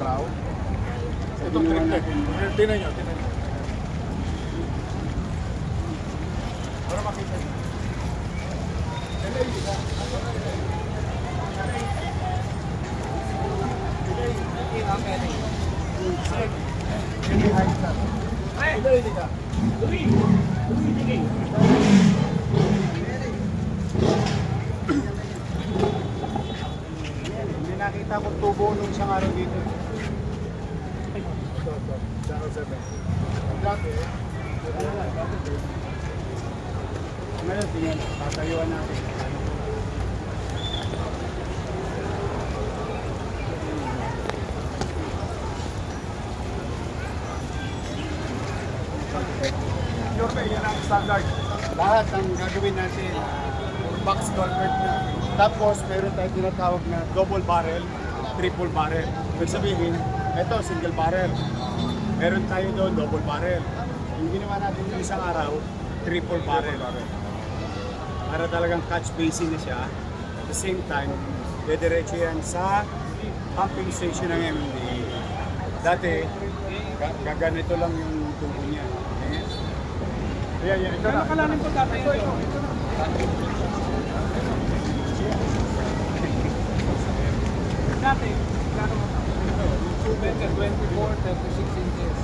Itong triplet. Tinan nyo. Para makita nyo. Hindi nakita ko tubo nung isang araw dito. Ngayon, tingnan, tatayuan natin. Yan ang standard. Lahat ang gagawin natin, box culvert na. Tapos, meron tayong tinatawag na double barrel, triple barrel. Ibig sabihin, ito, single barrel. Meron tayo doon, double barrel. Yung ginawa natin yung isang araw, triple barrel. Para talagang catch basin na siya. At the same time, dediretso yan sa pumping station ng MMDA. Dati, gaganito lang yung tubo niya. Ayan, yan. Ito na. Nakalanin ko dati ito. Dati, klaro mo. 2 meter, 24, 36 inches.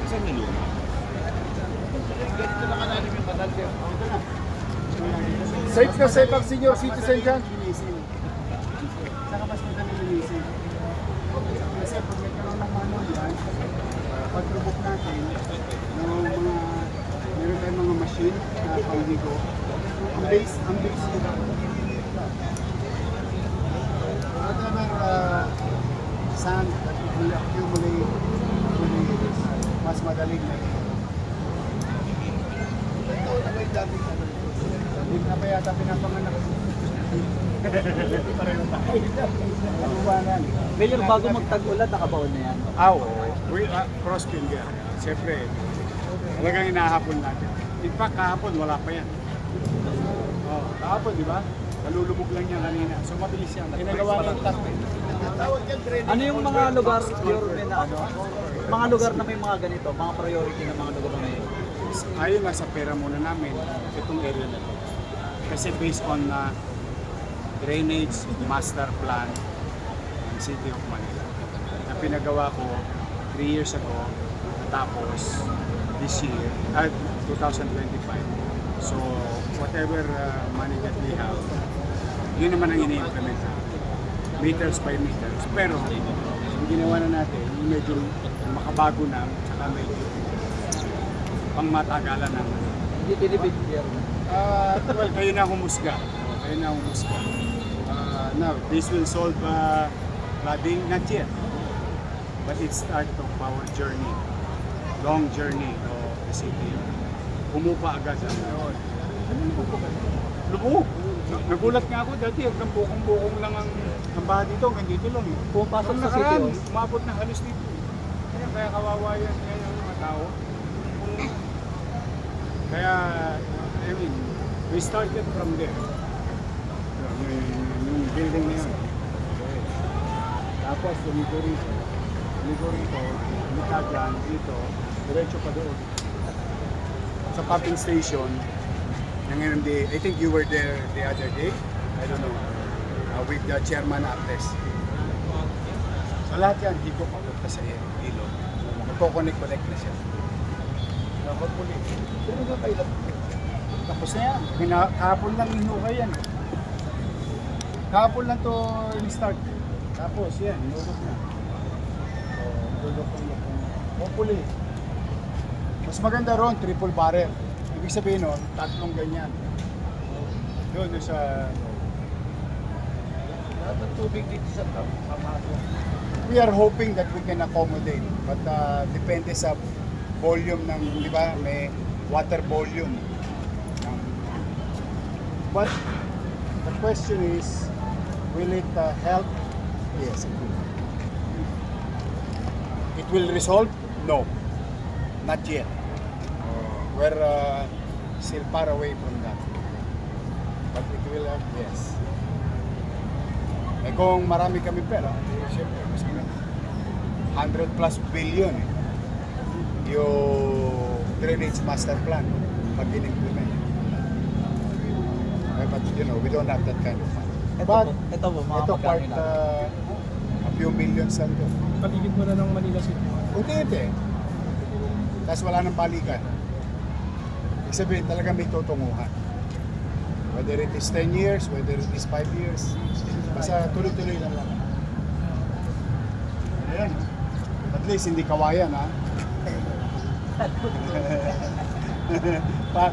Saan yung luma? Ganito na kalalim yung batal niya. Ito na. Safe na safe ang senior citizen dyan. Saka mas madali linisin. Kasi pag nagkaroon ng manual yan, pag-rubok natin, meron tayong mga machine na pang-ligo. Ang base nila. Whatever sand that will accumulate, mas madaling na rin. Ito na ba yung dating ano? Hindi na ba yata pinapanganak? Mayor, bago magtag-ulan, nakabaon na yan. Oo. Cross finger. Siyempre, talagang hinahapon natin. In fact, kahapon wala pa yan. Oh, kahapon, di ba? Nalulubog lang niya kanina. So, mabilis yan. Ginagawa ng tap. Ano yung mga lugar, Yorme, na ano? Mga lugar na may mga ganito, mga priority na mga lugar na may Ayun lang sa pera muna namin, itong area na to. Kasi based on drainage master plan ng City of Manila na pinagawa ko 3 years ago, tapos this year, 2025. So whatever money that we have, yun naman ang ini-implement natin. Meters by meters. Pero yung ginawa na natin, yung medyo makabago na, saka medyo pang matagalan na. hindi tinipid, Yorme. Well, kayo na humusga. Kayo na humusga. Now, this will solve flooding, not yet. But it's start of our journey. Long journey of the city. Humupa agad ang Ano lubog? Lubog! Nagulat nga ako dati, hanggang bukong-bukong lang ang baha dito, hanggang dito lang. Pumapasok Pag sa city, nakaraan, oh. umabot na halos dito. Kaya kawawa yan ngayon ang mga tao. Kaya, I mean, we started from there. Yung building na yun. Tapos, lumigo rito. Lumita dyan, dito, diretso pa doon. Sa pumping station, ng MMDA, I think you were there the other day, I don't know, with the chairman Aptes. So lahat yan, hindi ko papunta sa ilog. Magkoconnect na siya. Magpulit. Pero nga kayo lang. Tapos na yan. Kahapon lang hinukay yan. Kahapon lang to in-start. Tapos yan, hinukot na. Hopefully. Mas maganda ron, triple barrel. Ibig sabihin nun, tatlong ganyan. Doon sa... Lahat ng tubig dito sa pamasok. We are hoping that we can accommodate. But depende sa volume ng, di ba, may water volume. But the question is, will it help? Yes, it will. It will resolve? No. Not yet. We're still far away from that. But it will help, yes. kung marami kami pera, siyempre, mas kami. 100 plus billion yung drainage master plan pag in-implement. But we don't have that kind of money. But Ito po, mga ito part, magkano na. a few millions lang to. Paligid mo na ng Manila City. Unti-unti. Tapos wala nang balikan. Ibig sabihin talaga may tutunguhan. Whether it is 10 years, whether it is 5 years, basta tuloy-tuloy lang lang. Ayan. At least hindi kawayan, ha? Pat.